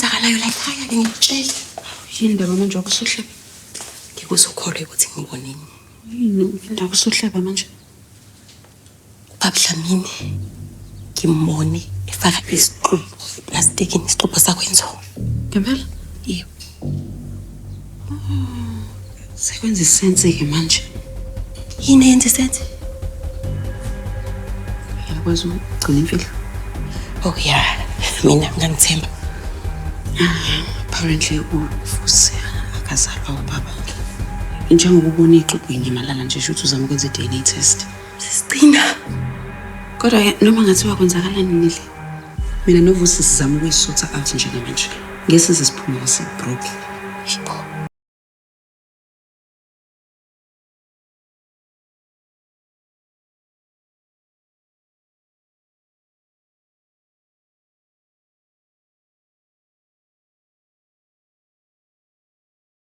okwenzakalayo la ekhaya ke ngitshela. Yini indaba manje wakusuhleba? Ngikuzokholwa ukuthi ngibonini. Yini indaba usuhleba manje? Ubaba Dlamini ngimbone efaka isixubo eplastikini isixubo sakwenzo. Ngempela? Yebo. Sekwenza isense ke manje. Yini yenza isense? Uyakwazi ukugcina imfihlo? Oh yeah, mina ngangithemba. Apparently ufusi akazalwa ubaba. Njengoba ubona ixubu inyamalala nje shothi uzama ukwenza i-DNA test. Sisigcina. Kodwa noma ngathiwa kwenzakalani nile. Mina novusi sizama ukuyisutha out njengamanje. Ngeke size siphumule sibroke. Yebo.